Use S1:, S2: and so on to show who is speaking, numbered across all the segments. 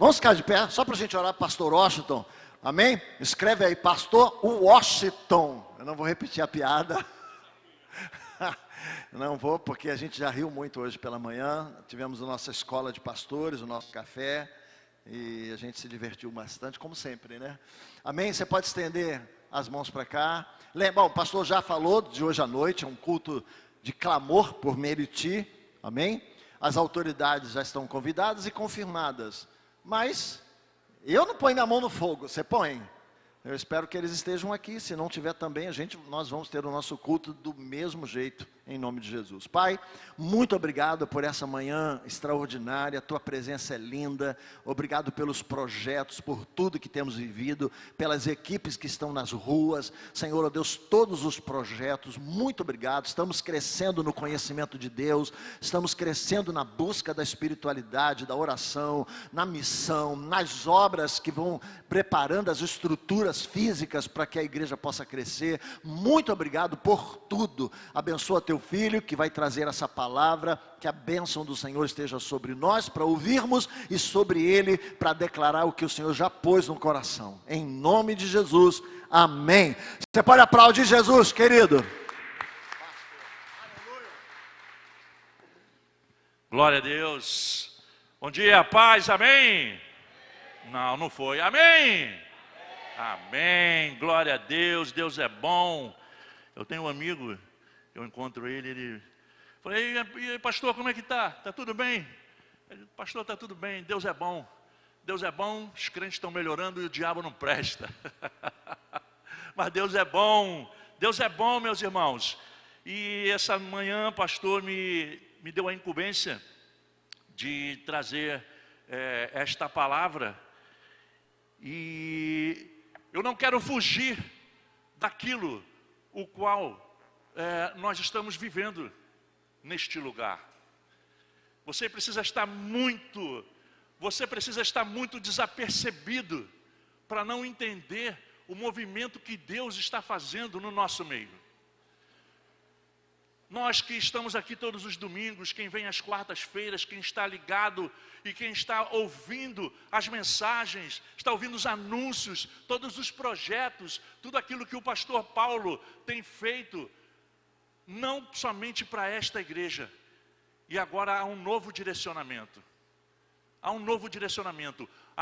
S1: Vamos ficar de pé, só para a gente orar, pastor Washington. Amém? Escreve aí, pastor Washington. Eu não vou repetir a piada. Não vou, porque a gente já riu muito hoje pela manhã. Tivemos a nossa escola de pastores, o nosso café. E a gente se divertiu bastante, como sempre, né? Amém? Você pode estender as mãos para cá. Bom, o pastor já falou de hoje à noite, é um culto de clamor por Meriti. Amém? As autoridades já estão convidadas e confirmadas. Mas eu não ponho minha mão no fogo, você põe? Eu espero que eles estejam aqui. Se não tiver também, nós vamos ter o nosso culto do mesmo jeito, em nome de Jesus. Pai, muito obrigado por essa manhã extraordinária. A tua presença é linda. Obrigado pelos projetos, por tudo que temos vivido, pelas equipes que estão nas ruas. Senhor, ó Deus, todos os projetos, muito obrigado. Estamos crescendo no conhecimento de Deus, estamos crescendo na busca da espiritualidade, da oração, na missão, nas obras que vão preparando as estruturas físicas para que a igreja possa crescer. Muito obrigado por tudo. Abençoa teu filho que vai trazer essa palavra, que a bênção do Senhor esteja sobre nós para ouvirmos e sobre ele para declarar o que o Senhor já pôs no coração. Em nome de Jesus, amém. Você pode aplaudir Jesus, querido.
S2: Glória a Deus. Bom dia, paz, amém? Não foi, amém? Amém, glória a Deus, Deus é bom. Eu tenho um amigo, eu encontro ele falei, e aí, pastor, como é que tá? Tá tudo bem? Ele, pastor, tá tudo bem, Deus é bom. Deus é bom, os crentes estão melhorando e o diabo não presta. Mas Deus é bom, meus irmãos. E essa manhã, pastor, me deu a incumbência de trazer esta palavra. E eu não quero fugir daquilo o qual nós estamos vivendo neste lugar. Você precisa estar muito desapercebido para não entender o movimento que Deus está fazendo no nosso meio. Nós que estamos aqui todos os domingos, quem vem às quartas-feiras, quem está ligado e quem está ouvindo as mensagens, está ouvindo os anúncios, todos os projetos, tudo aquilo que o pastor Paulo tem feito, não somente para esta igreja. E agora há um novo direcionamento. Há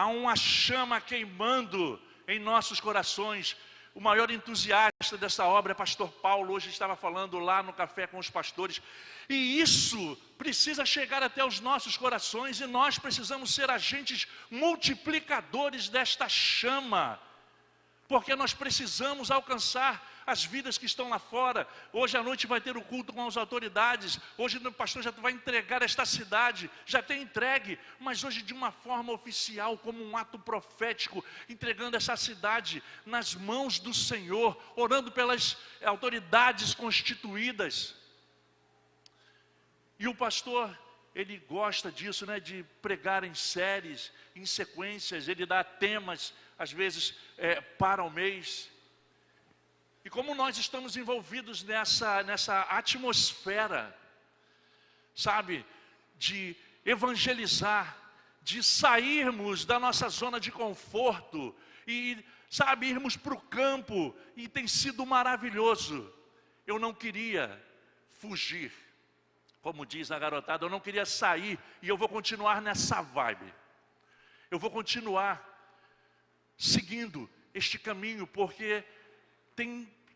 S2: uma chama queimando em nossos corações. O maior entusiasta dessa obra é pastor Paulo. Hoje estava falando lá no café com os pastores. E isso precisa chegar até os nossos corações. E nós precisamos ser agentes multiplicadores desta chama. Porque nós precisamos alcançar as vidas que estão lá fora. Hoje à noite vai ter o culto com as autoridades. Hoje o pastor já vai entregar esta cidade. Já tem entregue, mas hoje de uma forma oficial, como um ato profético, entregando essa cidade nas mãos do Senhor, orando pelas autoridades constituídas. E o pastor, ele gosta disso, né, de pregar em séries, em sequências. Ele dá temas, às vezes, para o mês. E como nós estamos envolvidos nessa atmosfera, sabe, de evangelizar, de sairmos da nossa zona de conforto e, sabe, irmos para o campo, e tem sido maravilhoso. Eu não queria fugir, como diz a garotada, eu não queria sair, e eu vou continuar nessa vibe. Eu vou continuar seguindo este caminho, porque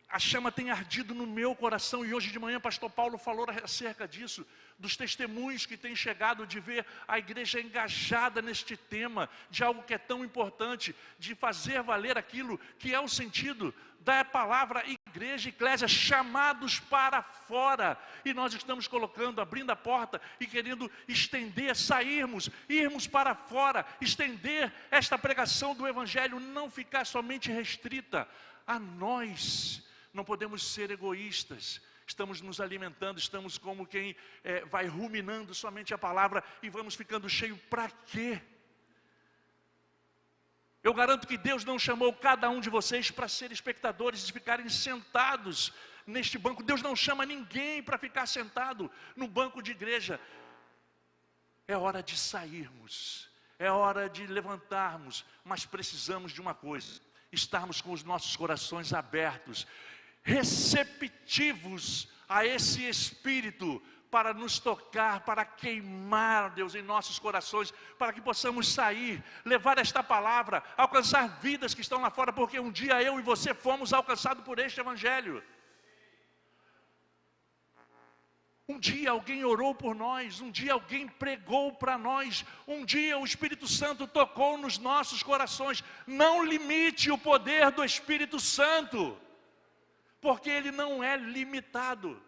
S2: a chama tem ardido no meu coração. E hoje de manhã pastor Paulo falou acerca disso, dos testemunhos que tem chegado, de ver a igreja engajada neste tema, de algo que é tão importante, de fazer valer aquilo que é o sentido da palavra igreja, eclésia, chamados para fora. E nós estamos colocando, abrindo a porta e querendo estender, irmos para fora, estender esta pregação do evangelho, não ficar somente restrita a nós. Não podemos ser egoístas. Estamos nos alimentando, estamos como quem vai ruminando somente a palavra e vamos ficando cheio para quê? Eu garanto que Deus não chamou cada um de vocês para ser espectadores, de ficarem sentados neste banco. Deus não chama ninguém para ficar sentado no banco de igreja. É hora de sairmos. é hora de levantarmos, mas precisamos de uma coisa: estarmos com os nossos corações abertos, receptivos a esse Espírito, para nos tocar, para queimar, Deus, em nossos corações, para que possamos sair, levar esta palavra, alcançar vidas que estão lá fora, porque um dia eu e você fomos alcançados por este Evangelho. Um dia alguém orou por nós, um dia alguém pregou para nós, um dia o Espírito Santo tocou nos nossos corações. Não limite o poder do Espírito Santo, porque ele não é limitado.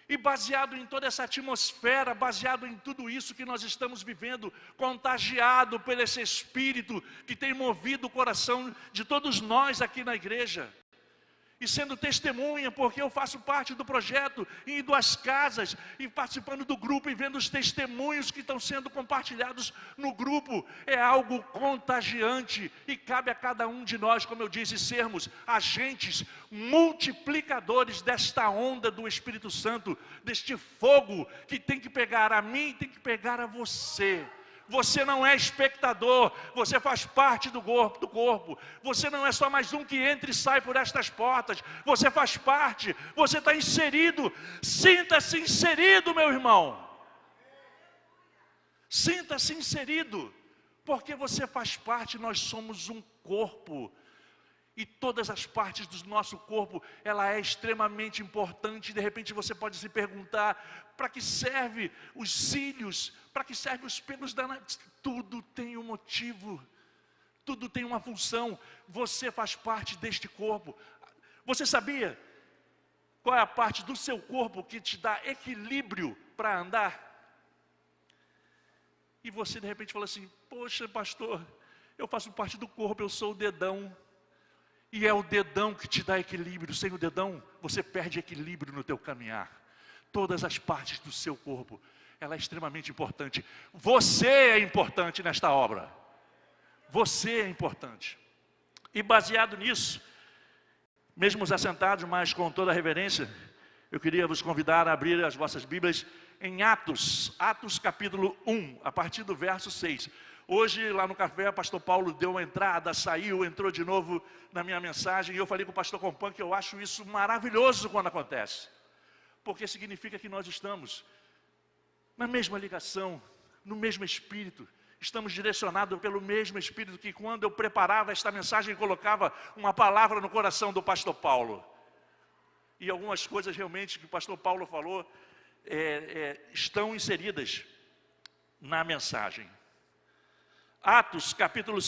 S2: E baseado em toda essa atmosfera, baseado em tudo isso que nós estamos vivendo, contagiado por esse Espírito que tem movido o coração de todos nós aqui na igreja, e sendo testemunha, porque eu faço parte do projeto, indo às casas, e participando do grupo, e vendo os testemunhos que estão sendo compartilhados no grupo, é algo contagiante, e cabe a cada um de nós, como eu disse, sermos agentes multiplicadores desta onda do Espírito Santo, deste fogo que tem que pegar a mim, tem que pegar a você. Você não é espectador, você faz parte do corpo. Você não é só mais um que entra e sai por estas portas. Você faz parte, você está inserido. Sinta-se inserido, meu irmão. Sinta-se inserido, porque você faz parte, nós somos um corpo. E todas as partes do nosso corpo, ela é extremamente importante. De repente você pode se perguntar, para que serve os cílios? Para que serve os pelos da nariz? Tudo tem um motivo, tudo tem uma função. Você faz parte deste corpo. Você sabia qual é a parte do seu corpo que te dá equilíbrio para andar? E você de repente fala assim, poxa pastor, eu faço parte do corpo, eu sou o dedão. E é o dedão que te dá equilíbrio. Sem o dedão, você perde equilíbrio no teu caminhar. Todas as partes do seu corpo, ela é extremamente importante. Você é importante nesta obra. Você é importante. E baseado nisso, mesmo assentados, mas com toda a reverência, eu queria vos convidar a abrir as vossas Bíblias em Atos capítulo 1, a partir do verso 6. Hoje, lá no café, o pastor Paulo deu uma entrada, saiu, entrou de novo na minha mensagem, e eu falei com o pastor Compan que eu acho isso maravilhoso quando acontece, porque significa que nós estamos na mesma ligação, no mesmo Espírito, estamos direcionados pelo mesmo Espírito, que quando eu preparava esta mensagem, colocava uma palavra no coração do pastor Paulo, e algumas coisas realmente que o pastor Paulo falou, estão inseridas na mensagem. Atos capítulo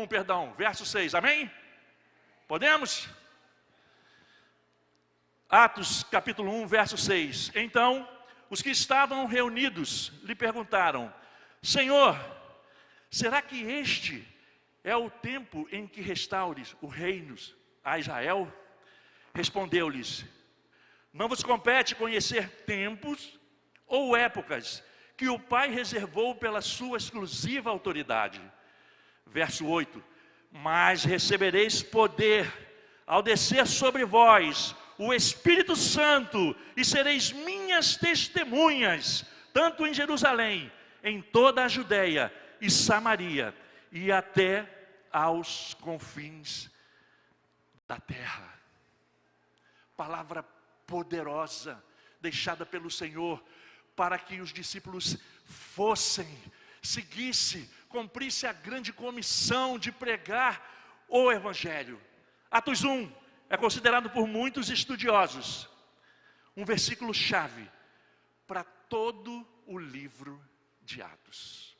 S2: 1, verso 6, amém? Podemos? Atos capítulo 1, verso 6. Então, os que estavam reunidos lhe perguntaram, Senhor, será que este é o tempo em que restaures o reino a Israel? Respondeu-lhes, não vos compete conhecer tempos ou épocas que o Pai reservou pela sua exclusiva autoridade. Verso 8, mas recebereis poder ao descer sobre vós o Espírito Santo, e sereis minhas testemunhas, tanto em Jerusalém, em toda a Judeia e Samaria, e até aos confins da terra. Palavra poderosa, deixada pelo Senhor, para que os discípulos fossem, seguissem, cumprisse a grande comissão de pregar o Evangelho. Atos 1 é considerado por muitos estudiosos um versículo-chave para todo o livro de Atos.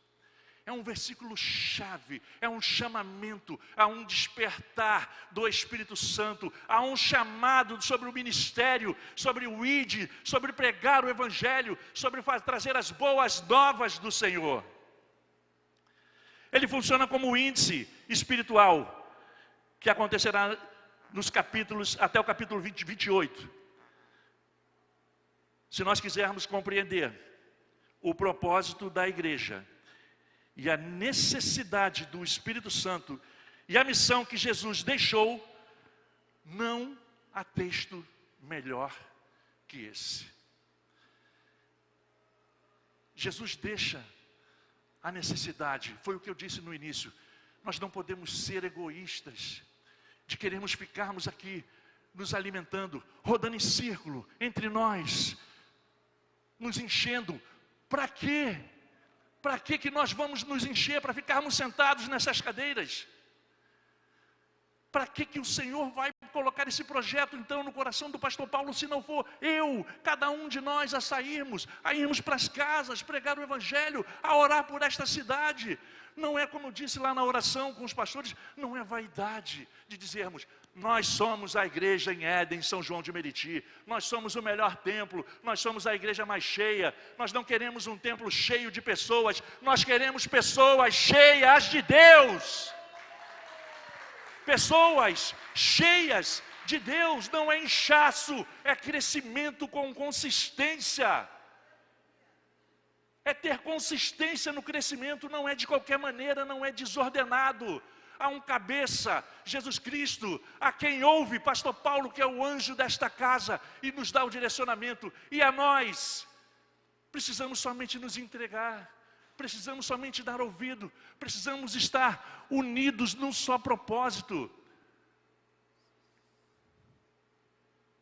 S2: É um versículo-chave, é um chamamento, a um despertar do Espírito Santo, a um chamado sobre o ministério, sobre o ID, sobre pregar o Evangelho, sobre trazer as boas novas do Senhor. Ele funciona como um índice espiritual, que acontecerá nos capítulos, até o capítulo 28. Se nós quisermos compreender o propósito da igreja, e a necessidade do Espírito Santo, e a missão que Jesus deixou, não há texto melhor que esse. Jesus deixa a necessidade, foi o que eu disse no início, nós não podemos ser egoístas, de queremos ficarmos aqui, nos alimentando, rodando em círculo, entre nós, nos enchendo. Para quê? Para que nós vamos nos encher? Para ficarmos sentados nessas cadeiras? Para que o Senhor vai colocar esse projeto então no coração do pastor Paulo, se não for cada um de nós a sairmos, a irmos para as casas, pregar o Evangelho, a orar por esta cidade? Não é, como eu disse lá na oração com os pastores, não é vaidade de dizermos, nós somos a igreja em Éden, São João de Meriti, nós somos o melhor templo, nós somos a igreja mais cheia, nós não queremos um templo cheio de pessoas, nós queremos pessoas cheias de Deus. Pessoas cheias de Deus, não é inchaço, é crescimento com consistência. É ter consistência no crescimento, não é de qualquer maneira, não é desordenado. Há um cabeça, Jesus Cristo, a quem ouve, pastor Paulo, que é o anjo desta casa, e nos dá o direcionamento. E a nós, precisamos somente nos entregar. Precisamos somente dar ouvido, precisamos estar unidos num só propósito.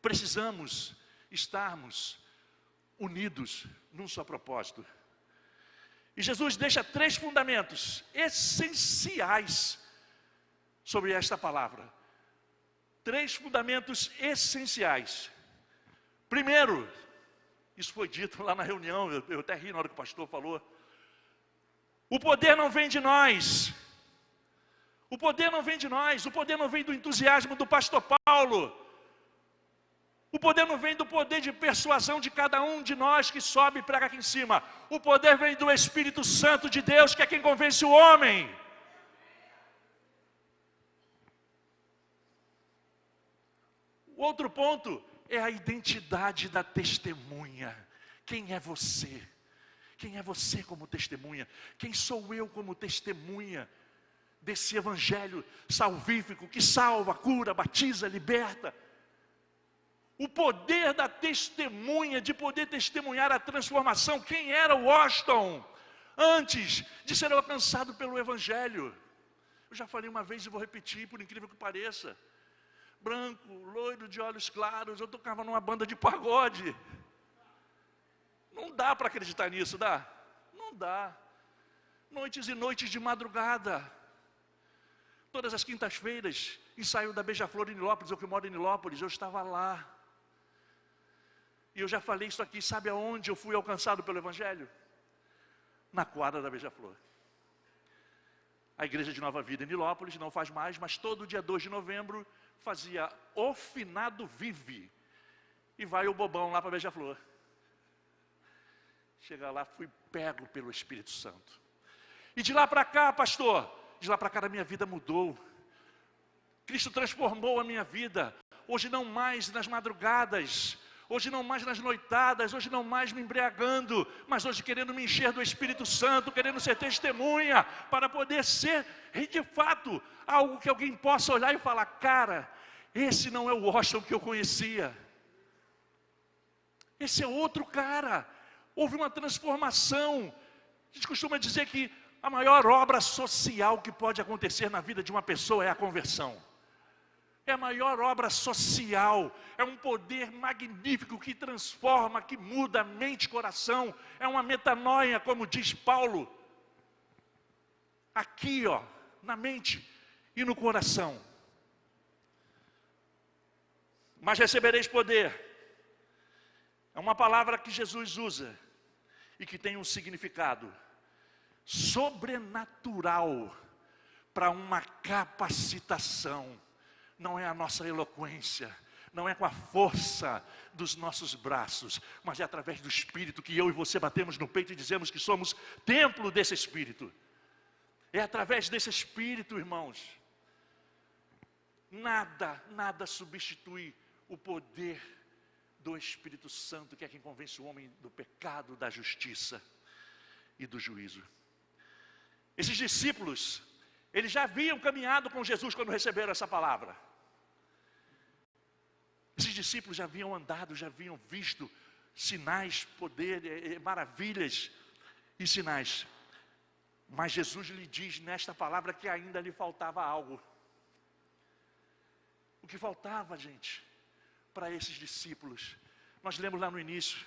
S2: Precisamos estarmos unidos num só propósito. E Jesus deixa 3 fundamentos essenciais sobre esta palavra. 3 fundamentos essenciais. Primeiro, isso foi dito lá na reunião, eu até ri na hora que o pastor falou. O poder não vem de nós. O poder não vem de nós. O poder não vem do entusiasmo do pastor Paulo. O poder não vem do poder de persuasão de cada um de nós que sobe e prega aqui em cima. O poder vem do Espírito Santo de Deus, que é quem convence o homem. O outro ponto é a identidade da testemunha. Quem é você? Quem é você como testemunha? Quem sou eu como testemunha desse evangelho salvífico que salva, cura, batiza, liberta? O poder da testemunha, de poder testemunhar a transformação. Quem era o Washington antes de ser alcançado pelo evangelho? Eu já falei uma vez e vou repetir, por incrível que pareça. Branco, loiro, de olhos claros, eu tocava numa banda de pagode. Não dá para acreditar nisso, dá? Não dá. Noites e noites de madrugada. Todas as quintas-feiras, ensaio da Beija-Flor em Nilópolis, eu que moro em Nilópolis, eu estava lá. E eu já falei isso aqui, sabe aonde eu fui alcançado pelo Evangelho? Na quadra da Beija-Flor. A igreja de Nova Vida em Nilópolis, não faz mais, mas todo dia 2 de novembro, fazia o finado vive. E vai o bobão lá para a Beija-Flor. Chega lá, fui pego pelo Espírito Santo. E de lá para cá, pastor, de lá para cá a minha vida mudou. Cristo transformou a minha vida. Hoje não mais nas madrugadas, hoje não mais nas noitadas, hoje não mais me embriagando, mas hoje querendo me encher do Espírito Santo, querendo ser testemunha, para poder ser, de fato, algo que alguém possa olhar e falar, cara, esse não é o Washington que eu conhecia. Esse é outro cara. Houve uma transformação. A gente costuma dizer que a maior obra social que pode acontecer na vida de uma pessoa é a conversão. É a maior obra social. É um poder magnífico que transforma, que muda mente e coração. É uma metanoia, como diz Paulo. Aqui, na mente e no coração. Mas recebereis poder. É uma palavra que Jesus usa e que tem um significado sobrenatural para uma capacitação. Não é a nossa eloquência, não é com a força dos nossos braços, mas é através do Espírito que eu e você batemos no peito e dizemos que somos templo desse Espírito. É através desse Espírito, irmãos. Nada substitui o poder do Espírito Santo, que é quem convence o homem do pecado, da justiça e do juízo. Esses discípulos, eles já haviam caminhado com Jesus quando receberam essa palavra. Esses discípulos já haviam andado, já haviam visto sinais, poder, maravilhas e sinais. Mas Jesus lhe diz nesta palavra que ainda lhe faltava algo. O que faltava, gente, para esses discípulos? Nós lemos lá no início: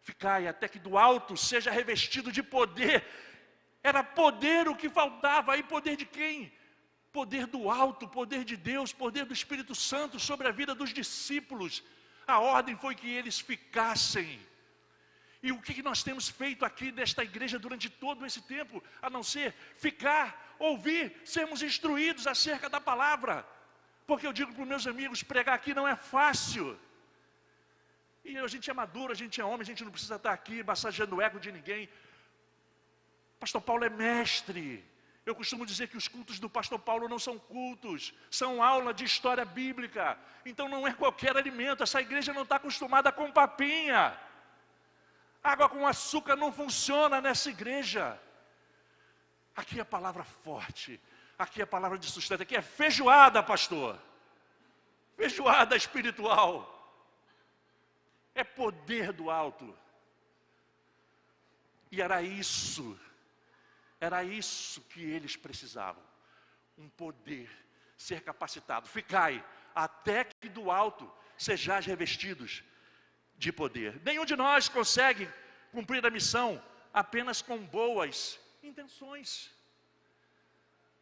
S2: ficai até que do alto seja revestido de poder. Era poder o que faltava. E poder de quem? Poder do alto, poder de Deus, poder do Espírito Santo sobre a vida dos discípulos. A ordem foi que eles ficassem. E o que nós temos feito aqui nesta igreja durante todo esse tempo, a não ser ficar, ouvir, sermos instruídos acerca da palavra? Porque eu digo para os meus amigos, pregar aqui não é fácil. E a gente é maduro, a gente é homem, a gente não precisa estar aqui massageando o ego de ninguém. Pastor Paulo é mestre. Eu costumo dizer que os cultos do pastor Paulo não são cultos, são aula de história bíblica. Então não é qualquer alimento. Essa igreja não está acostumada com papinha. Água com açúcar não funciona nessa igreja. Aqui é palavra forte, aqui é palavra de sustento, aqui é feijoada, pastor. Feijoada espiritual. É poder do alto. E era isso que eles precisavam. Um poder, ser capacitado. Ficai, até que do alto sejais revestidos de poder. Nenhum de nós consegue cumprir a missão apenas com boas intenções.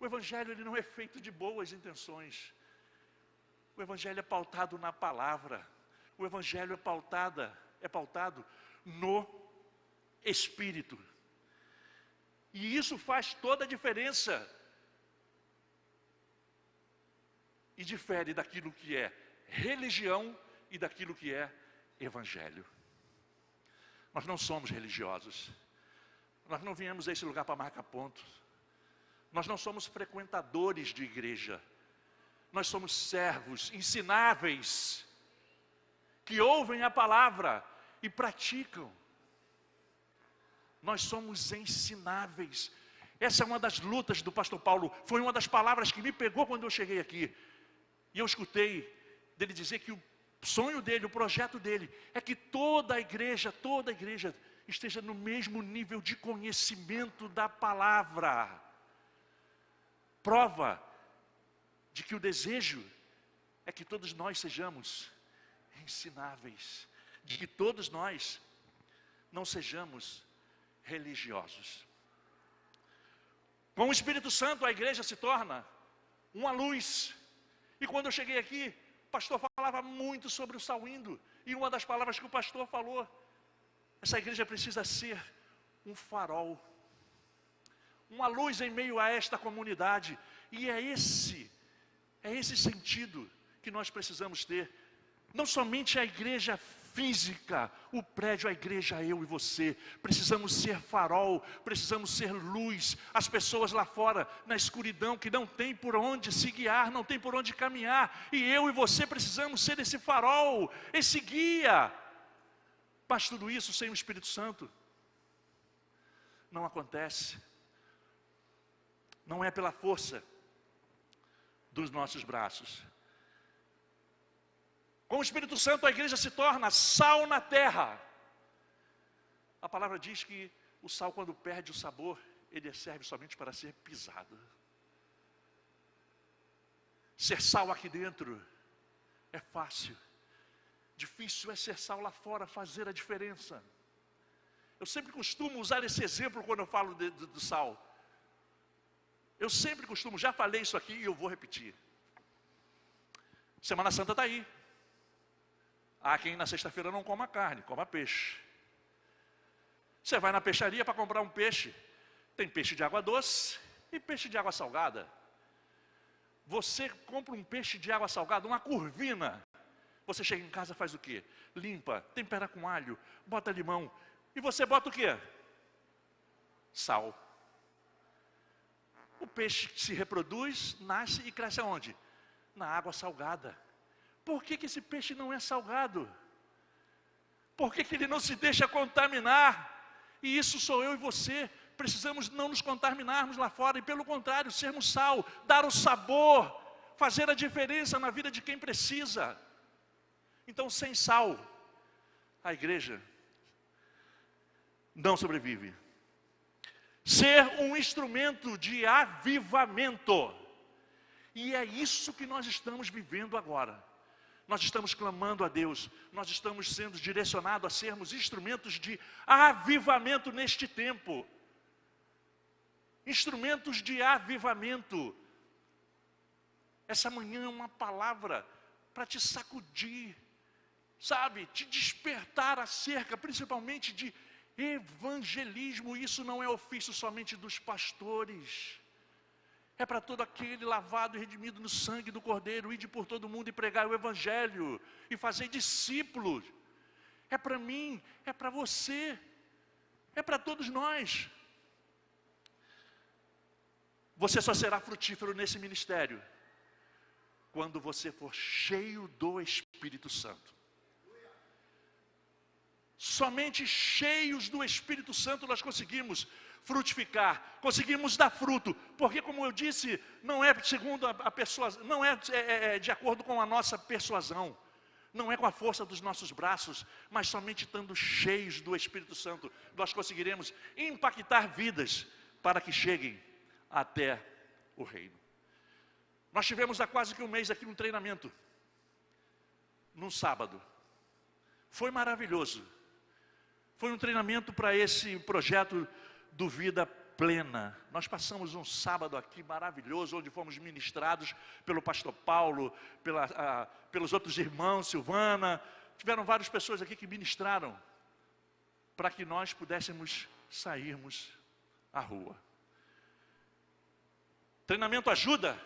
S2: O Evangelho ele não é feito de boas intenções. O Evangelho é pautado na palavra. O Evangelho é pautado no Espírito. E isso faz toda a diferença. E difere daquilo que é religião e daquilo que é Evangelho. Nós não somos religiosos. Nós não viemos a esse lugar para marcar pontos. Nós não somos frequentadores de igreja. Nós somos servos ensináveis, que ouvem a palavra e praticam. Nós somos ensináveis. Essa é uma das lutas do pastor Paulo. Foi uma das palavras que me pegou quando eu cheguei aqui. E eu escutei dele dizer que o sonho dele, o projeto dele, é que toda a igreja esteja no mesmo nível de conhecimento da palavra. Prova de que o desejo é que todos nós sejamos ensináveis, de que todos nós não sejamos religiosos. Com o Espírito Santo a igreja se torna uma luz. E quando eu cheguei aqui, o pastor falava muito sobre o sal indo. E uma das palavras que o pastor falou, essa igreja precisa ser um farol, uma luz em meio a esta comunidade. E é esse sentido que nós precisamos ter. Não somente a igreja física, o prédio, a igreja, eu e você. Precisamos ser farol, precisamos ser luz. As pessoas lá fora, na escuridão, que não tem por onde se guiar, não tem por onde caminhar. E eu e você precisamos ser esse farol, esse guia. Mas tudo isso sem o Espírito Santo não acontece. Não é pela força dos nossos braços. Com o Espírito Santo a igreja se torna sal na terra. A palavra diz que o sal, quando perde o sabor, ele serve somente para ser pisado. Ser sal aqui dentro é fácil. Difícil é ser sal lá fora, fazer a diferença. Eu sempre costumo usar esse exemplo quando eu falo do sal. Eu sempre costumo, já falei isso aqui e eu vou repetir. Semana Santa está aí. Há quem na sexta-feira não coma carne, coma peixe. Você vai na peixaria para comprar um peixe. Tem peixe de água doce e peixe de água salgada. Você compra um peixe de água salgada, uma curvina. Você chega em casa, faz o quê? Limpa, tempera com alho, bota limão. E você bota o quê? Sal. O peixe se reproduz, nasce e cresce aonde? Na água salgada. Por que esse peixe não é salgado? Por que ele não se deixa contaminar? E isso sou eu e você. Precisamos não nos contaminarmos lá fora e, pelo contrário, sermos sal, dar o sabor, fazer a diferença na vida de quem precisa. Então, sem sal, a igreja não sobrevive. ser um instrumento de avivamento. E é isso que nós estamos vivendo agora. Nós estamos clamando a Deus, nós estamos sendo direcionados a sermos instrumentos de avivamento neste tempo. Instrumentos de avivamento. Essa manhã é uma palavra para te sacudir, sabe, te despertar acerca, principalmente de evangelismo. Isso não é ofício somente dos pastores. É para todo aquele lavado e redimido no sangue do Cordeiro, ide por todo mundo e pregar o Evangelho, e fazer discípulos. É para mim, é para você, é para todos nós. Você só será frutífero nesse ministério, quando você for cheio do Espírito Santo. Somente cheios do Espírito Santo nós conseguimos frutificar, conseguimos dar fruto, porque como eu disse, não é segundo a pessoa, não é de acordo com a nossa persuasão, não é com a força dos nossos braços, mas somente estando cheios do Espírito Santo, nós conseguiremos impactar vidas para que cheguem até o reino. Nós tivemos há quase que um mês aqui um treinamento, num sábado, foi maravilhoso, foi um treinamento para esse projeto do Vida Plena. Nós passamos um sábado aqui maravilhoso, onde fomos ministrados pelo pastor Paulo, pelos outros irmãos, Silvana. Tiveram várias pessoas aqui que ministraram, para que nós pudéssemos sairmos à rua. Treinamento ajuda?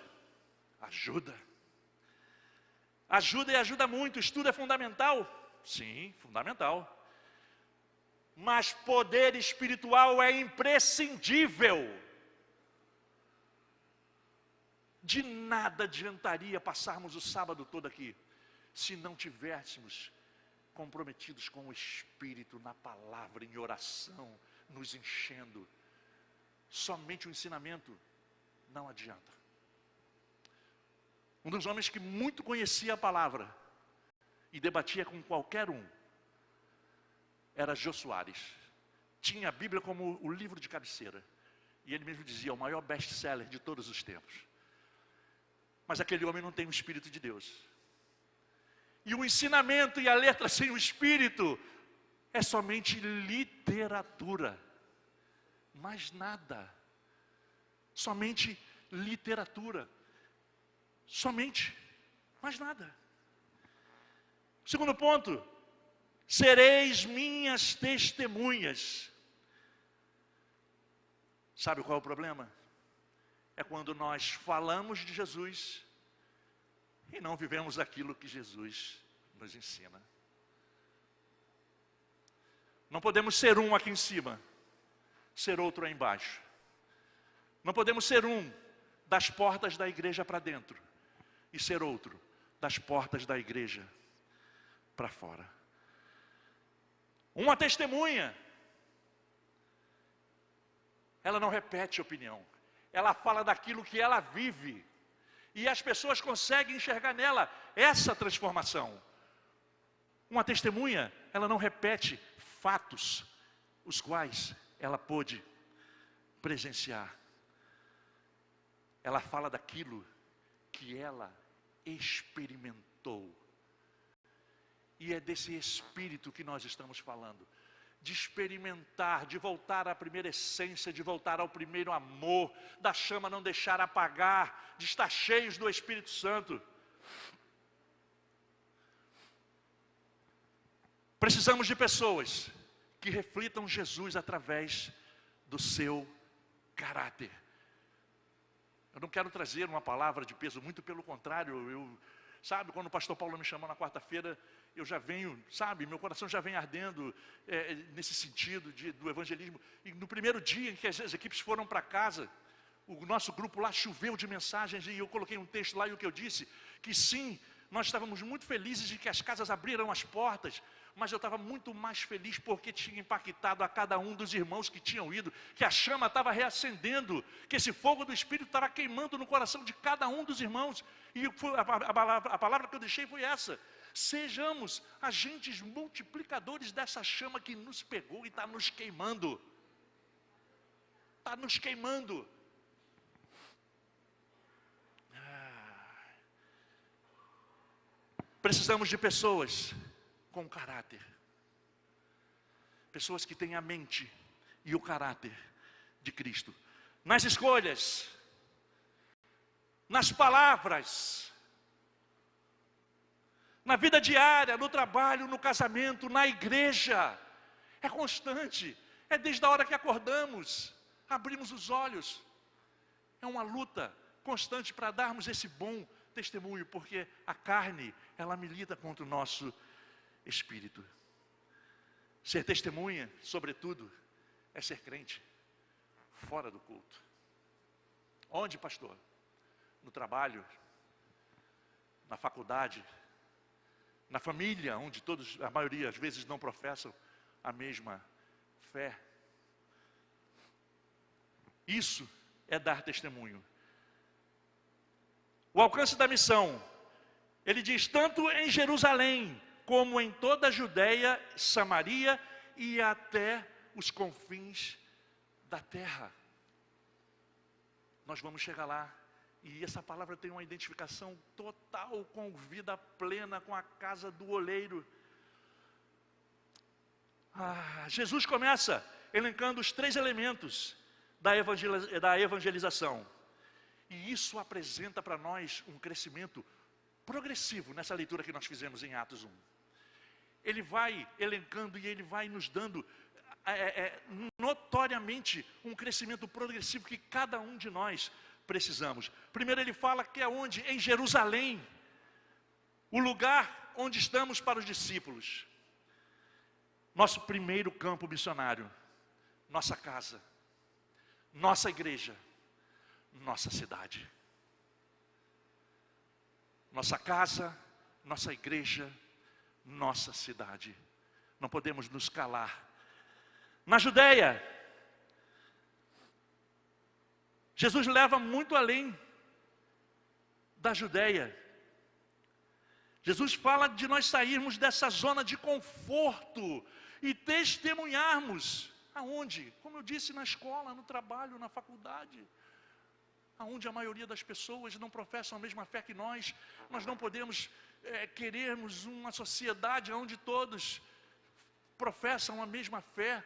S2: Ajuda. Ajuda e ajuda muito. Estudo é fundamental? Sim, fundamental. Mas poder espiritual é imprescindível. De nada adiantaria passarmos o sábado todo aqui, se não tivéssemos comprometidos com o Espírito, na palavra, em oração, nos enchendo. Somente o ensinamento não adianta. Um dos homens que muito conhecia a palavra e debatia com qualquer um era Jô Soares. Tinha a Bíblia como o livro de cabeceira. E ele mesmo dizia, o maior best-seller de todos os tempos. Mas aquele homem não tem o Espírito de Deus. E o ensinamento e a letra sem o Espírito é somente literatura. Mais nada. Somente literatura. Somente. Mais nada. Segundo ponto. Sereis minhas testemunhas. Sabe qual é o problema? É quando nós falamos de Jesus e não vivemos aquilo que Jesus nos ensina. Não podemos ser um aqui em cima, ser outro aí embaixo. Não podemos ser um das portas da igreja para dentro e ser outro das portas da igreja para fora. Uma testemunha, ela não repete opinião, ela fala daquilo que ela vive, e as pessoas conseguem enxergar nela essa transformação. Uma testemunha, ela não repete fatos, os quais ela pôde presenciar. Ela fala daquilo que ela experimentou. E é desse espírito que nós estamos falando. De experimentar, de voltar à primeira essência, de voltar ao primeiro amor, da chama não deixar apagar, de estar cheios do Espírito Santo. Precisamos de pessoas que reflitam Jesus através do seu caráter. Eu não quero trazer uma palavra de peso, muito pelo contrário, sabe, quando o pastor Paulo me chamou na quarta-feira, eu já venho, sabe, meu coração já vem ardendo nesse sentido do evangelismo. E no primeiro dia em que as equipes foram para casa, o nosso grupo lá choveu de mensagens, e eu coloquei um texto lá, e o que eu disse, que sim, nós estávamos muito felizes de que as casas abriram as portas, mas eu estava muito mais feliz porque tinha impactado a cada um dos irmãos que tinham ido, que a chama estava reacendendo, que esse fogo do Espírito estava queimando no coração de cada um dos irmãos. E a palavra que eu deixei foi essa: sejamos agentes multiplicadores dessa chama que nos pegou e está nos queimando. está nos queimando. Precisamos de pessoas com caráter. Pessoas que têm a mente e o caráter de Cristo. Nas escolhas, nas palavras, na vida diária, no trabalho, no casamento, na igreja. É constante, é desde a hora que acordamos, abrimos os olhos. É uma luta constante para darmos esse bom testemunho, porque a carne, ela milita contra o nosso espírito. Ser testemunha, sobretudo, é ser crente, fora do culto. Onde, pastor? No trabalho, na faculdade, na família, onde todos, a maioria, às vezes não professam a mesma fé. Isso é dar testemunho. O alcance da missão, ele diz, tanto em Jerusalém, como em toda a Judeia, Samaria e até os confins da terra. Nós vamos chegar lá. E essa palavra tem uma identificação total com vida plena, com a casa do oleiro. Jesus começa elencando os 3 elementos da evangelização. E isso apresenta para nós um crescimento progressivo nessa leitura que nós fizemos em Atos 1. Ele vai elencando e ele vai nos dando notoriamente um crescimento progressivo que cada um de nós precisamos. Primeiro ele fala que é onde? Em Jerusalém, o lugar onde estamos para os discípulos. Nosso primeiro campo missionário, nossa casa, nossa igreja, nossa cidade. Nossa casa, nossa igreja, nossa cidade. Não podemos nos calar. Na Judeia, Jesus leva muito além da Judeia. Jesus fala de nós sairmos dessa zona de conforto e testemunharmos. Aonde? Como eu disse, na escola, no trabalho, na faculdade. Aonde a maioria das pessoas não professam a mesma fé que nós não podemos querermos uma sociedade onde todos professam a mesma fé.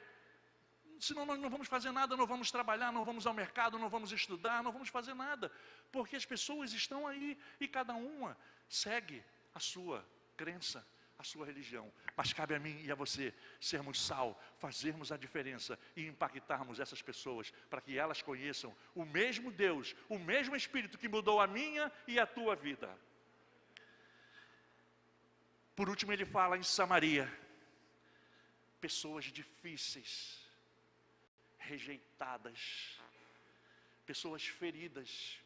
S2: Senão nós não vamos fazer nada, não vamos trabalhar, não vamos ao mercado, não vamos estudar, não vamos fazer nada. Porque as pessoas estão aí e cada uma segue a sua crença, a sua religião. Mas cabe a mim e a você sermos sal, fazermos a diferença e impactarmos essas pessoas para que elas conheçam o mesmo Deus, o mesmo Espírito que mudou a minha e a tua vida. Por último ele fala em Samaria. Pessoas difíceis, rejeitadas, pessoas feridas.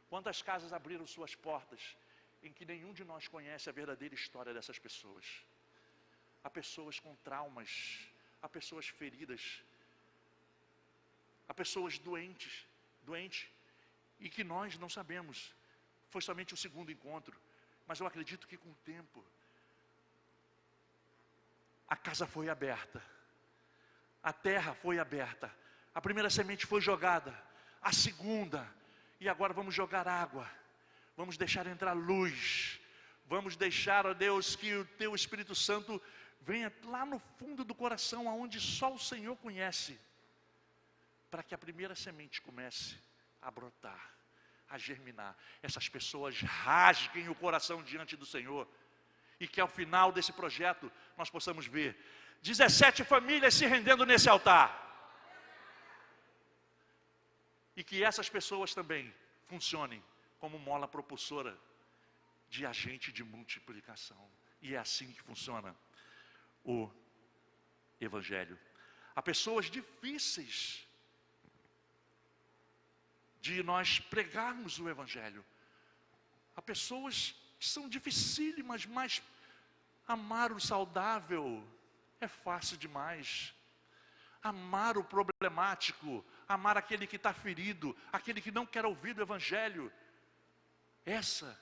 S2: Quantas casas abriram suas portas em que nenhum de nós conhece a verdadeira história dessas pessoas? Há pessoas com traumas, há pessoas feridas, há pessoas doentes, e que nós não sabemos. Foi somente o segundo encontro, mas eu acredito que com o tempo a casa foi aberta, a terra foi aberta, a primeira semente foi jogada, a segunda, e agora vamos jogar água, vamos deixar entrar luz, vamos deixar, ó Deus, que o Teu Espírito Santo venha lá no fundo do coração, aonde só o Senhor conhece, para que a primeira semente comece a brotar, a germinar, essas pessoas rasguem o coração diante do Senhor, e que ao final desse projeto nós possamos ver 17 famílias se rendendo nesse altar. E que essas pessoas também funcionem como mola propulsora de agente de multiplicação. E é assim que funciona o Evangelho. Há pessoas difíceis de nós pregarmos o Evangelho. Há pessoas que são dificílimas, mas amar o saudável é fácil demais. Amar o problemático, amar aquele que está ferido, aquele que não quer ouvir do Evangelho. Essa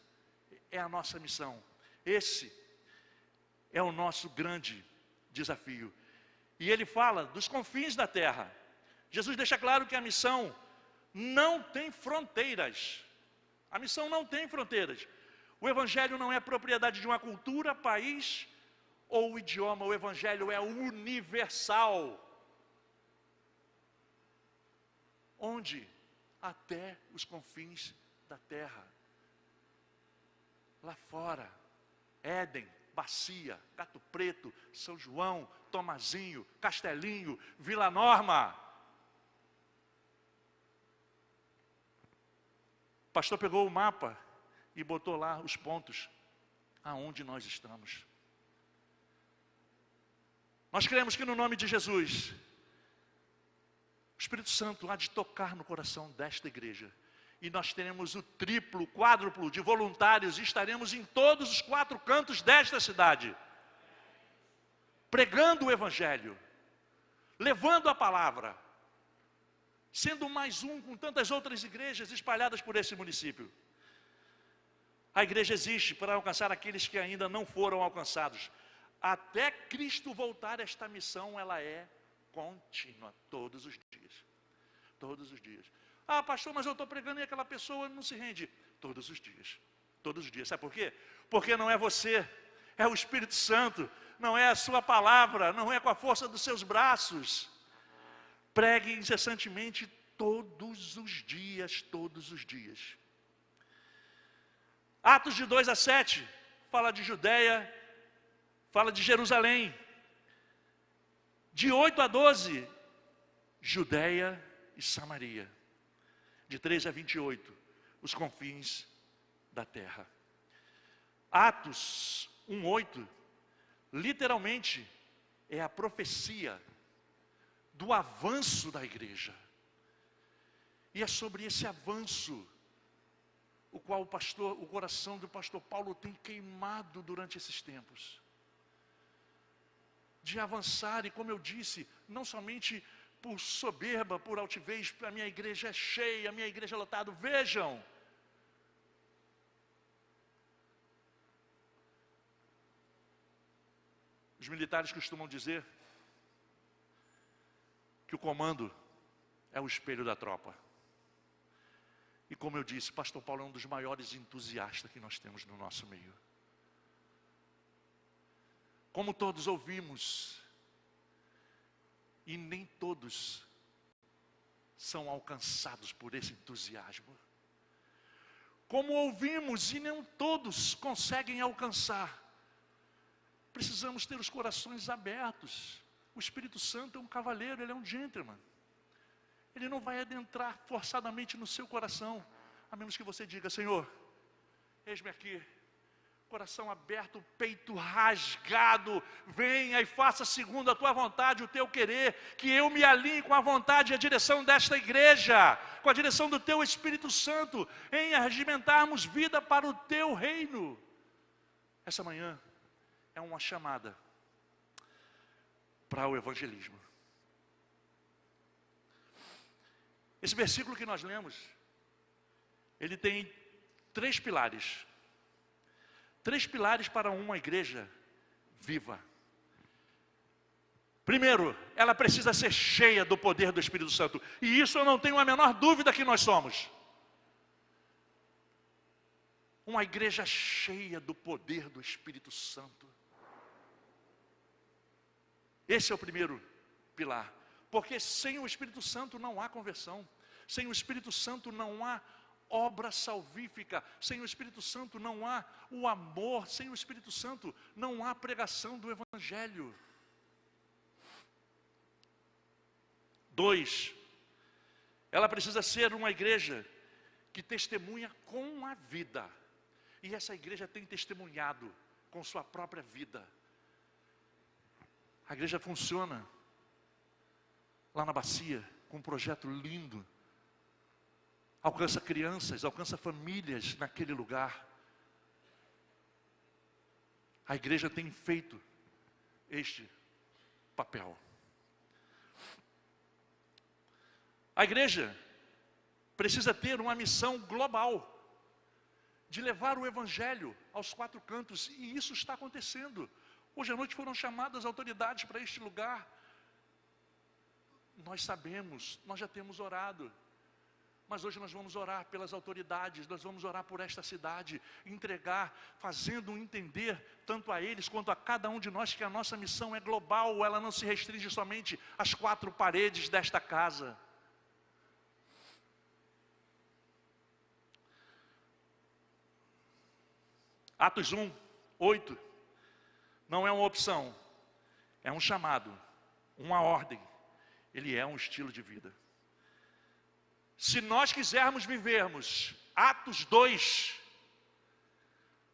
S2: é a nossa missão. Esse é o nosso grande desafio. E ele fala dos confins da terra. Jesus deixa claro que a missão não tem fronteiras. A missão não tem fronteiras. O Evangelho não é propriedade de uma cultura, país ou idioma. O Evangelho é universal. Onde? Até os confins da terra. Lá fora, Éden, Bacia, Gato Preto, São João, Tomazinho, Castelinho, Vila Norma. O pastor pegou o mapa e botou lá os pontos aonde nós estamos. Nós cremos que no nome de Jesus, o Espírito Santo há de tocar no coração desta igreja. E nós teremos o triplo, quádruplo de voluntários e estaremos em todos os 4 cantos desta cidade. Pregando o Evangelho, levando a palavra, sendo mais um com tantas outras igrejas espalhadas por esse município. A igreja existe para alcançar aqueles que ainda não foram alcançados. Até Cristo voltar, esta missão, ela é contínua, todos os dias. Todos os dias. Ah, pastor, mas eu estou pregando e aquela pessoa não se rende. Todos os dias. Todos os dias. Sabe por quê? Porque não é você, é o Espírito Santo. Não é a sua palavra, não é com a força dos seus braços. Pregue incessantemente todos os dias, todos os dias. Atos de 2-7, fala de Judeia, fala de Jerusalém. De 8-12, Judeia e Samaria. De 13-28, os confins da terra. Atos 1:8, literalmente, é a profecia do avanço da igreja. E é sobre esse avanço o qual o coração do pastor Paulo tem queimado durante esses tempos. De avançar, e como eu disse, não somente por soberba, por altivez, a minha igreja é cheia, a minha igreja é lotada. Vejam, os militares costumam dizer que o comando é o espelho da tropa. E como eu disse, pastor Paulo é um dos maiores entusiastas que nós temos no nosso meio. Como todos ouvimos, e nem todos são alcançados por esse entusiasmo. Como ouvimos e nem todos conseguem alcançar, precisamos ter os corações abertos. O Espírito Santo é um cavaleiro, ele é um gentleman. Ele não vai adentrar forçadamente no seu coração, a menos que você diga: Senhor, eis-me aqui, coração aberto, peito rasgado, venha e faça segundo a tua vontade, o teu querer, que eu me alinhe com a vontade e a direção desta igreja, com a direção do teu Espírito Santo, em arregimentarmos vida para o teu reino. Essa manhã é uma chamada para o evangelismo. Esse versículo que nós lemos, ele tem 3 pilares. 3 pilares para uma igreja viva. Primeiro, ela precisa ser cheia do poder do Espírito Santo. E isso eu não tenho a menor dúvida que nós somos. Uma igreja cheia do poder do Espírito Santo. Esse é o primeiro pilar. Porque sem o Espírito Santo não há conversão. Sem o Espírito Santo não há obra salvífica. Sem o Espírito Santo não há o amor. Sem o Espírito Santo não há pregação do Evangelho. 2, ela precisa ser uma igreja que testemunha com a vida. E essa igreja tem testemunhado com sua própria vida. A igreja funciona lá na Bacia, com um projeto lindo. Alcança crianças, alcança famílias naquele lugar. A igreja tem feito este papel. A igreja precisa ter uma missão global, de levar o Evangelho aos 4 cantos, e isso está acontecendo. Hoje à noite foram chamadas autoridades para este lugar. nós sabemos, nós já temos orado. Mas hoje nós vamos orar pelas autoridades, nós vamos orar por esta cidade, entregar, fazendo entender, tanto a eles quanto a cada um de nós, que a nossa missão é global, ela não se restringe somente às 4 paredes desta casa. Atos 1, 8, não é uma opção, é um chamado, uma ordem, ele é um estilo de vida. Se nós quisermos vivermos Atos 2,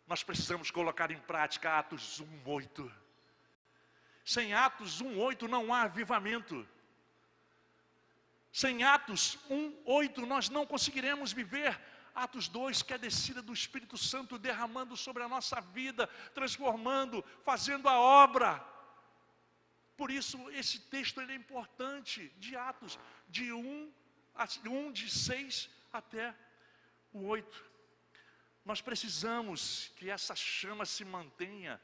S2: nós precisamos colocar em prática Atos 1:8. Sem Atos 1:8 não há avivamento. Sem Atos 1:8 nós não conseguiremos viver Atos 2, que é a descida do Espírito Santo derramando sobre a nossa vida, transformando, fazendo a obra. Por isso esse texto ele é importante, de Atos, de 6 até o 8. Nós precisamos que essa chama se mantenha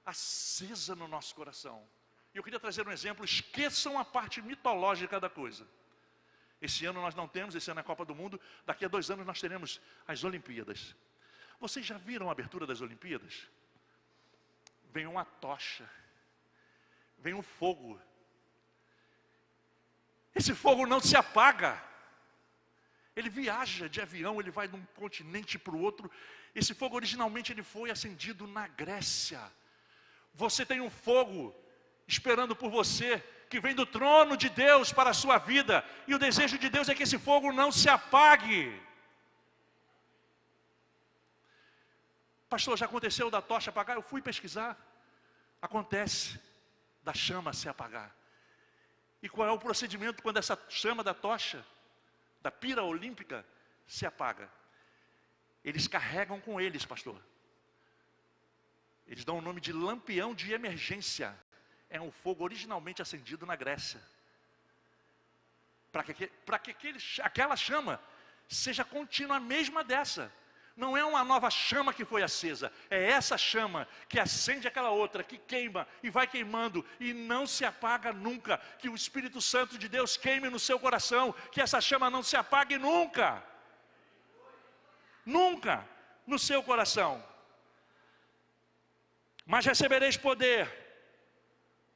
S2: acesa no nosso coração. E eu queria trazer um exemplo, esqueçam a parte mitológica da coisa. Esse ano nós não temos, esse ano é a Copa do Mundo, daqui a 2 anos nós teremos as Olimpíadas. Vocês já viram a abertura das Olimpíadas? Vem uma tocha, vem um fogo. Esse fogo não se apaga. Ele viaja de avião, ele vai de um continente para o outro. Esse fogo originalmente ele foi acendido na Grécia. Você tem um fogo esperando por você, que vem do trono de Deus para a sua vida. E o desejo de Deus é que esse fogo não se apague. Pastor, já aconteceu da tocha apagar? Eu fui pesquisar. Acontece da chama se apagar. E qual é o procedimento quando essa chama da tocha, da pira olímpica, se apaga? Eles carregam com eles, pastor. Eles dão o nome de lampião de emergência. É um fogo originalmente acendido na Grécia. Para que aquela chama seja contínua, a mesma dessa. Não é uma nova chama que foi acesa. É essa chama que acende aquela outra, que queima e vai queimando e não se apaga nunca. Que o Espírito Santo de Deus queime no seu coração. Que essa chama não se apague nunca. Nunca no seu coração. Mas recebereis poder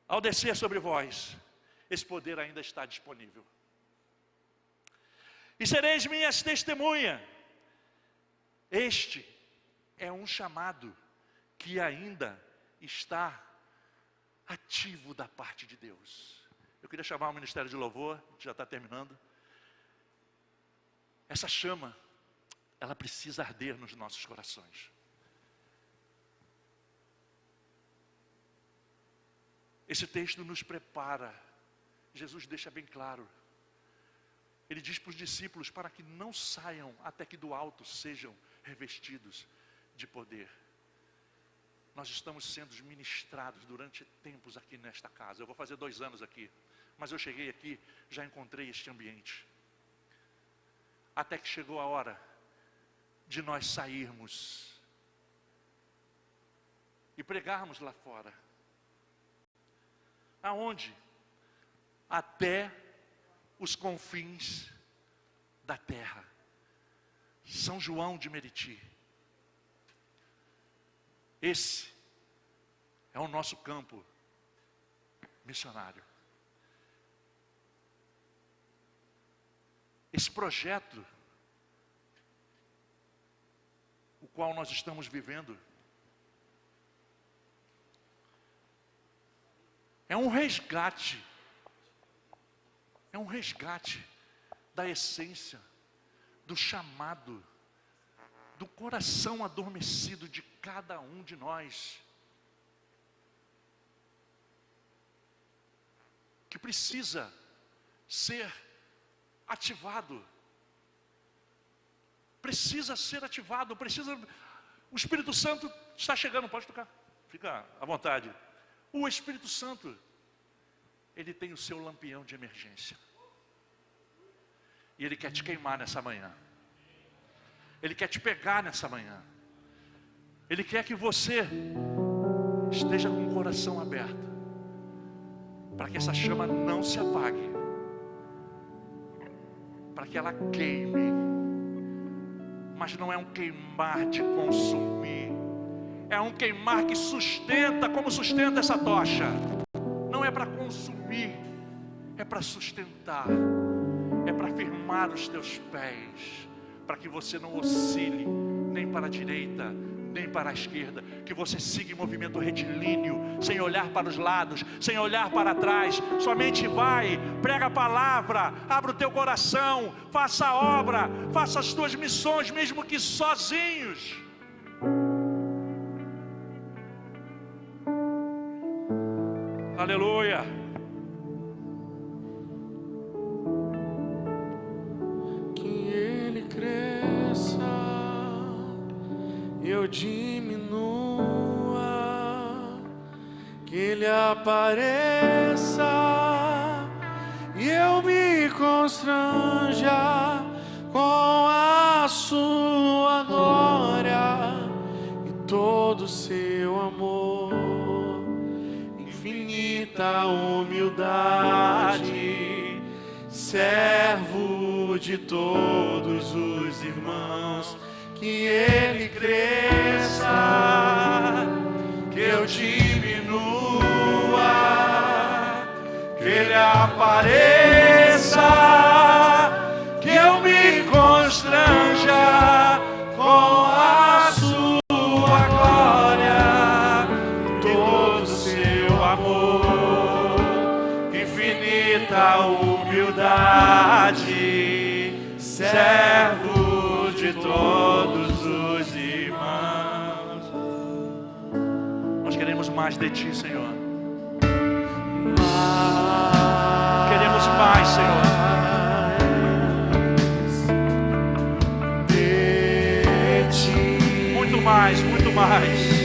S2: ao descer sobre vós. Esse poder ainda está disponível. E sereis minhas testemunhas. Este é um chamado que ainda está ativo da parte de Deus. Eu queria chamar o Ministério de Louvor, já está terminando. Essa chama, ela precisa arder nos nossos corações. Esse texto nos prepara. Jesus deixa bem claro. Ele diz para os discípulos para que não saiam até que do alto sejam revestidos de poder. Nós estamos sendo ministrados durante tempos aqui nesta casa. Eu vou fazer 2 anos aqui, mas eu cheguei aqui, já encontrei este ambiente. Até que chegou a hora de nós sairmos e pregarmos lá fora. Aonde? Até os confins da terra. São João de Meriti. Esse é o nosso campo missionário. Esse projeto, o qual nós estamos vivendo, é um resgate da essência, do chamado, do coração adormecido de cada um de nós, que precisa ser ativado. Precisa ser ativado, o Espírito Santo está chegando, pode tocar, fica à vontade. O Espírito Santo, ele tem o seu lampião de emergência. E ele quer te queimar nessa manhã. Ele quer te pegar nessa manhã. Ele quer que você esteja com o coração aberto, para que essa chama não se apague. para que ela queime. Mas não é um queimar de consumir, é um queimar que sustenta, como sustenta essa tocha. Não é para consumir, é para sustentar, é para firmar os teus pés, para que você não oscile nem para a direita, nem para a esquerda, que você siga em movimento retilíneo, sem olhar para os lados, sem olhar para trás, somente vai, prega a palavra, abra o teu coração, faça a obra, faça as tuas missões, mesmo que sozinhos. Aleluia.
S3: Que Ele cresça, eu diminua, que Ele apareça e eu me constranja com a sua glória e todo o seu amor. Infinita humildade, servo de todos os irmãos. Que Ele cresça, que eu diminua, que Ele apareça, que eu me constranja com a sua glória, todo o seu amor. Infinita humildade, servo de todos os irmãos.
S2: Nós queremos mais de Ti, Senhor. Queremos mais, Senhor.
S3: De Ti.
S2: Muito mais, muito mais.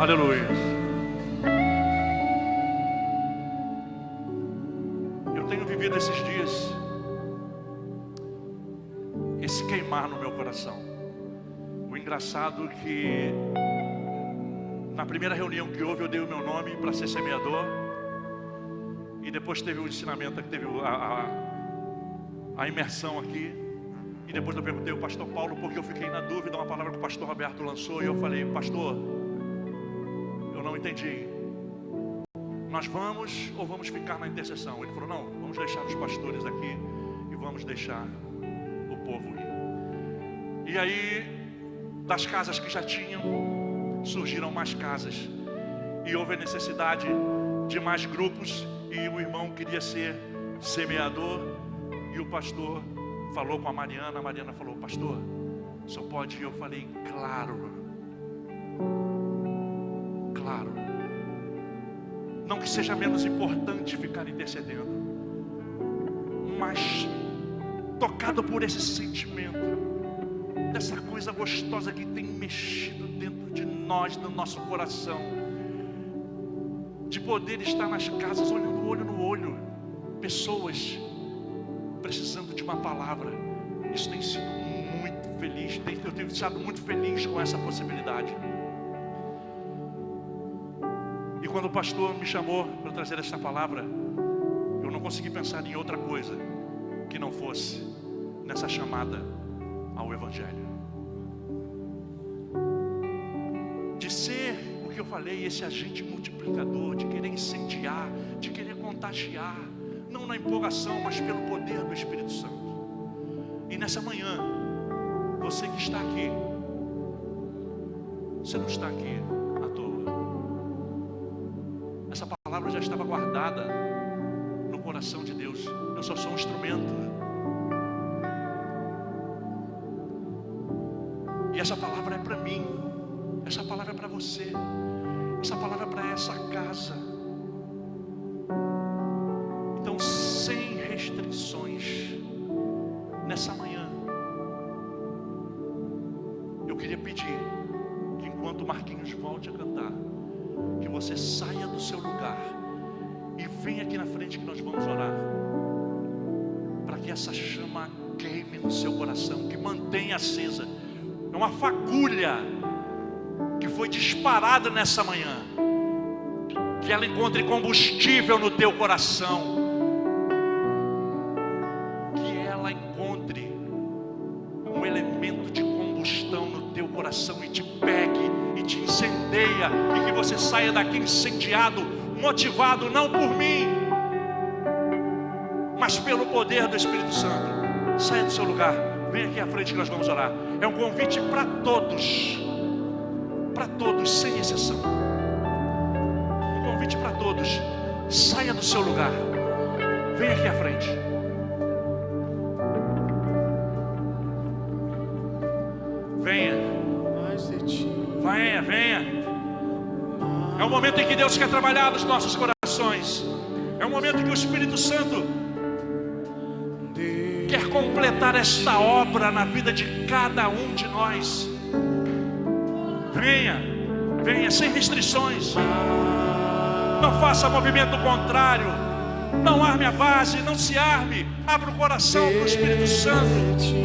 S2: Aleluia. Eu tenho vivido esses dias esse queimar no meu coração. O engraçado é que na primeira reunião que houve eu dei o meu nome para ser semeador, e depois teve o ensinamento, teve a imersão aqui, e depois eu perguntei ao pastor Paulo, porque eu fiquei na dúvida, uma palavra que o pastor Roberto lançou, e eu falei: pastor, eu não entendi, nós vamos ou vamos ficar na intercessão? Ele falou: não, vamos deixar os pastores aqui e vamos deixar o povo ir. E aí, das casas que já tinham, surgiram mais casas, e houve a necessidade de mais grupos, e o irmão queria ser semeador, e o pastor falou com a Mariana falou: pastor, só pode ir? Eu falei: claro. Não que seja menos importante ficar intercedendo, mas tocado por esse sentimento, dessa coisa gostosa que tem mexido dentro de nós, do nosso coração, de poder estar nas casas olhando olho no olho, pessoas precisando de uma palavra. Isso tem sido muito feliz, eu tenho estado muito feliz com essa possibilidade. E quando o pastor me chamou para trazer esta palavra, eu não consegui pensar em outra coisa que não fosse nessa chamada ao Evangelho. De ser o que eu falei, esse agente multiplicador, de querer incendiar, de querer contagiar, não na empolgação, mas pelo poder do Espírito Santo. E nessa manhã, você que está aqui, você não está aqui à toa. Essa palavra já estava guardada no coração de Deus. Eu só sou um instrumento. E essa palavra é para mim. Essa palavra é para você. Essa palavra é para essa casa. Então, sem restrições, nessa manhã, eu queria pedir que enquanto o Marquinhos volte a cantar, que você saia do seu lugar e venha aqui na frente que nós vamos orar, para que essa chama queime no seu coração, que mantenha acesa. É uma fagulha que foi disparada nessa manhã, que ela encontre combustível no teu coração, que ela encontre um elemento de combustão no teu coração e te pegue e te incendeia, e que você saia daqui incendiado, motivado não por mim, mas pelo poder do Espírito Santo. Saia do seu lugar, vem aqui à frente que nós vamos orar. É um convite para todos, sem exceção. Um convite para todos. Saia do seu lugar, vem aqui à frente. Venha. É um momento em que Deus quer trabalhar nos nossos corações. É um momento em que o Espírito Santo quer completar esta obra na vida de cada um de nós. Venha sem restrições. Não faça movimento contrário. Não arme a base, não se arme. Abra o coração para o Espírito Santo.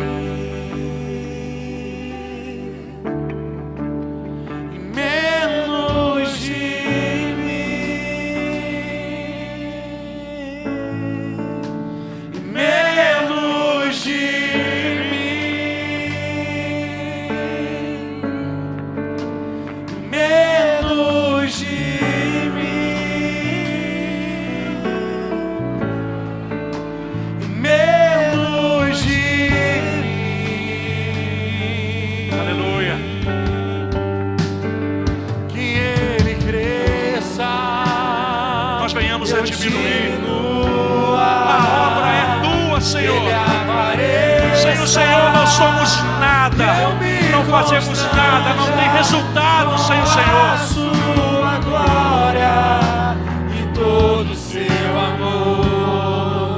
S2: Fazemos nada, não tem resultado sem o Senhor.
S3: Sua glória e todo o seu amor,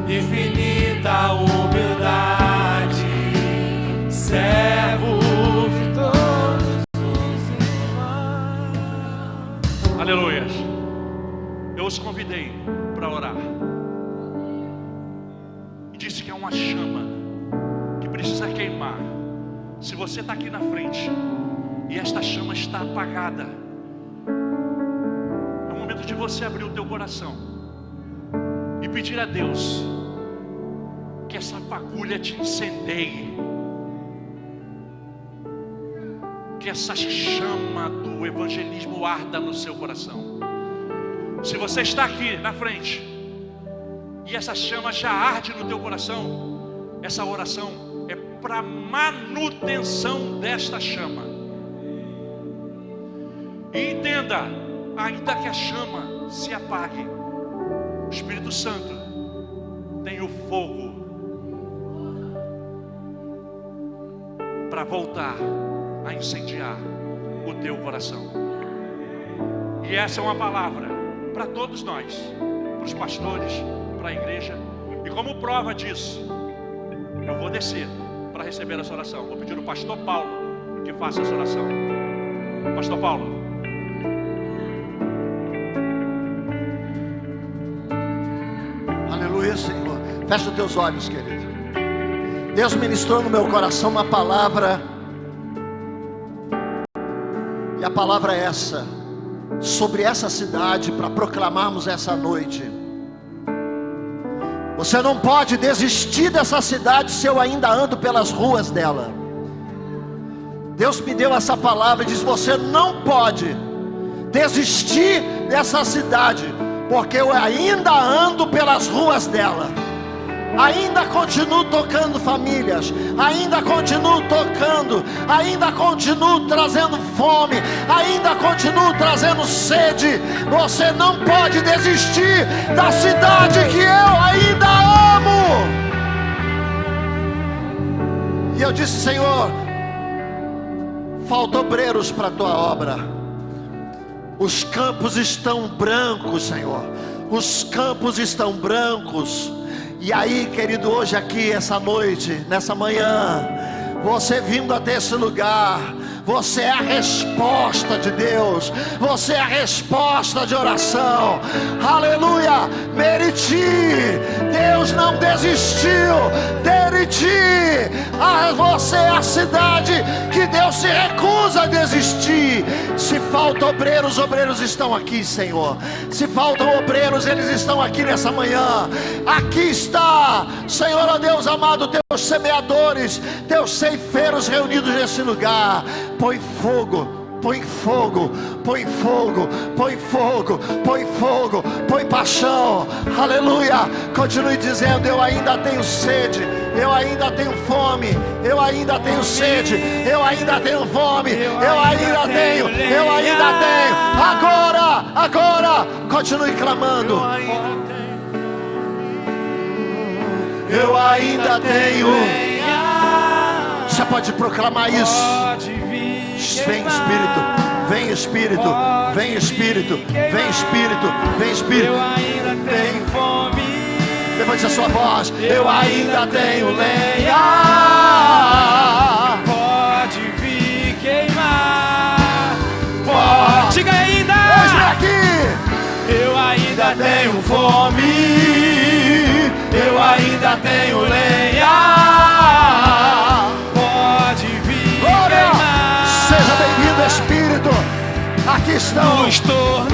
S3: infinita humildade, servo de todos os irmãos.
S2: Aleluia. Eu os convidei para orar e disse que é uma chama que precisa queimar. Se você está aqui na frente e esta chama está apagada, é o momento de você abrir o teu coração e pedir a Deus que essa fagulha te incendeie, que essa chama do evangelismo arda no seu coração. Se você está aqui na frente e essa chama já arde no teu coração, essa oração é para manutenção desta chama. E entenda, ainda que a chama se apague, o Espírito Santo tem o fogo para voltar a incendiar o teu coração. E essa é uma palavra para todos nós, para os pastores, para a igreja. E como prova disso, Eu vou descer para receber essa oração. Vou pedir ao pastor Paulo que faça essa oração. Pastor Paulo.
S1: Aleluia, Senhor. Fecha os teus olhos, querido. Deus ministrou no meu coração uma palavra. E a palavra é essa, sobre essa cidade, para proclamarmos essa noite. Você não pode desistir dessa cidade se eu ainda ando pelas ruas dela. Deus me deu essa palavra e diz: você não pode desistir dessa cidade, porque eu ainda ando pelas ruas dela. Ainda continuo tocando famílias, ainda continuo tocando, ainda continuo trazendo fome, ainda continuo trazendo sede. Você não pode desistir da cidade que eu ainda amo. E eu disse: Senhor, falta obreiros para a tua obra. Os campos estão brancos, Senhor. Os campos estão brancos. E aí, querido, hoje aqui, essa noite, nessa manhã, você vindo até esse lugar, você é a resposta de Deus, você é a resposta de oração. Aleluia, Meriti, Deus não desistiu de ti. Você é a cidade que Deus se recusa a desistir. Se faltam obreiros, obreiros estão aqui, Senhor. Se faltam obreiros, eles estão aqui nessa manhã. Aqui está, Senhor, ó Deus amado, teus semeadores, teus ceifeiros reunidos nesse lugar. Põe fogo, põe fogo, põe fogo, põe fogo, põe fogo, põe paixão. Aleluia. Continue dizendo: eu ainda tenho sede, eu ainda tenho fome, eu ainda tenho sede, eu ainda tenho fome, eu ainda tenho, eu ainda tenho. Agora, agora, continue clamando. Eu ainda tenho. Você pode proclamar isso. Vem Espírito, vem Espírito, vem Espírito, vem Espírito, vem Espírito.
S3: Eu ainda tenho fome.
S1: Levante a sua voz. Eu ainda tenho lenha.
S3: Pode vir queimar. Pode. Diga ainda.
S1: Eis-me aqui.
S3: Eu ainda tenho fome. Eu ainda tenho lenha.
S1: Espírito, aqui estão,
S3: nos tornamos,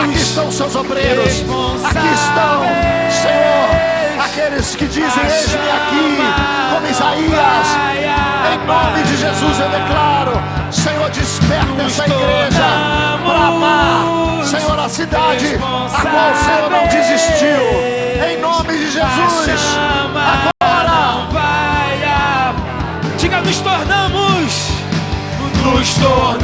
S1: aqui estão seus obreiros, aqui estão, Senhor, aqueles que dizem: eis-me aqui, como Isaías. Em nome de Jesus eu declaro, Senhor, desperta essa igreja para amar, Senhor, a cidade a qual o Senhor não desistiu. Em nome de Jesus, agora,
S3: diga: nos tornamos.
S1: Nos tornamos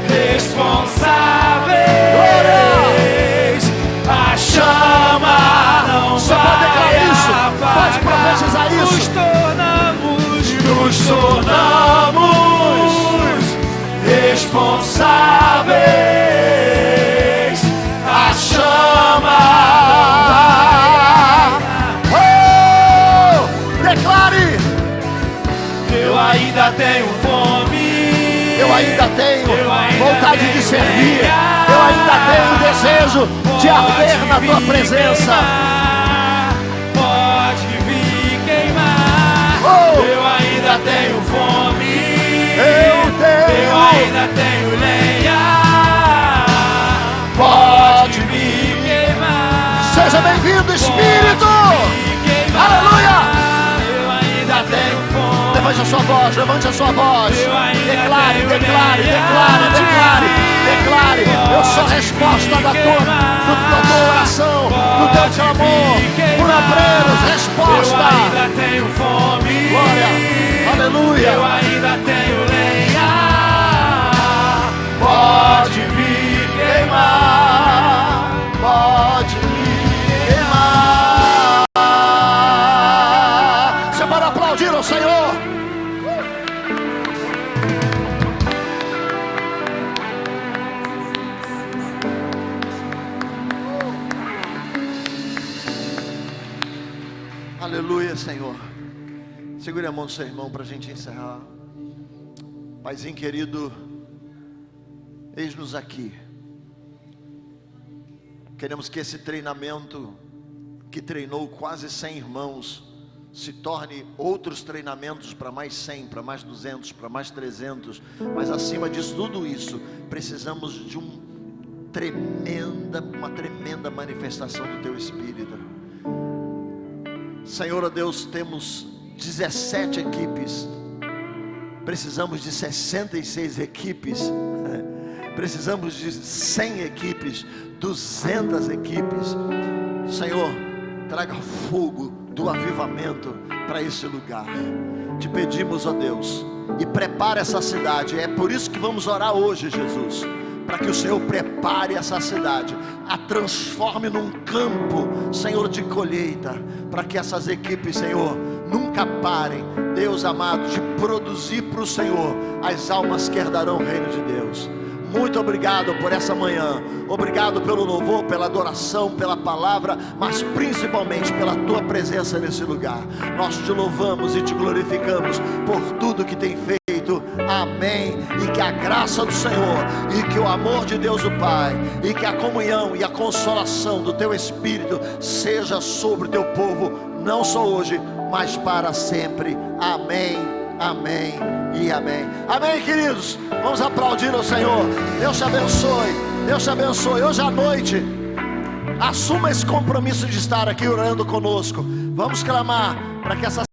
S1: responsáveis. A chama não vai declarar isso. Pode profetizar isso. Nos tornamos responsáveis. A chama. Oh, declare.
S3: Eu ainda tenho fome.
S1: Eu ainda tenho vontade de servir. Eu ainda tenho desejo de arder na tua presença.
S3: Pode vir queimar.
S1: Oh.
S3: Eu ainda tenho fome.
S1: Eu
S3: ainda tenho lenha.
S1: Pode
S3: vir queimar.
S1: Seja bem-vindo, Espírito. Aleluia. Levante a sua voz, levante a sua voz. Declare, declare, declare, declare, declare. Eu sou a resposta da tua oração, do teu clamor. Por obreiros, resposta.
S3: Eu ainda tenho fome.
S1: Glória, aleluia.
S3: Eu ainda tenho lenha.
S1: Pode vir queimar. Pode vir queimar. Você pode aplaudir ao Senhor. Aleluia, Senhor. Segure a mão do seu irmão para a gente encerrar. Paizinho querido, eis-nos aqui. Queremos que esse treinamento que treinou quase 100 irmãos se torne outros treinamentos para mais 100, para mais 200, para mais 300. Mas acima de tudo isso, precisamos de uma tremenda manifestação do Teu Espírito. Senhor, ó Deus, temos 17 equipes, precisamos de 66 equipes, precisamos de 100 equipes, 200 equipes. Senhor, traga fogo do avivamento para esse lugar. Te pedimos, ó Deus, e prepara essa cidade. É por isso que vamos orar hoje, Jesus, para que o Senhor prepare essa cidade, a transforme num campo, Senhor, de colheita, para que essas equipes, Senhor, nunca parem, Deus amado, de produzir para o Senhor as almas que herdarão o reino de Deus. Muito obrigado por essa manhã, obrigado pelo louvor, pela adoração, pela palavra, mas principalmente pela Tua presença nesse lugar. Nós Te louvamos e Te glorificamos por tudo que tem feito. Amém. E que a graça do Senhor, e que o amor de Deus o Pai, e que a comunhão e a consolação do Teu Espírito seja sobre o Teu povo, não só hoje, mas para sempre. Amém, amém e amém. Amém, queridos. Vamos aplaudir ao Senhor. Deus te abençoe. Deus te abençoe. Hoje à noite, assuma esse compromisso de estar aqui orando conosco. Vamos clamar para que essa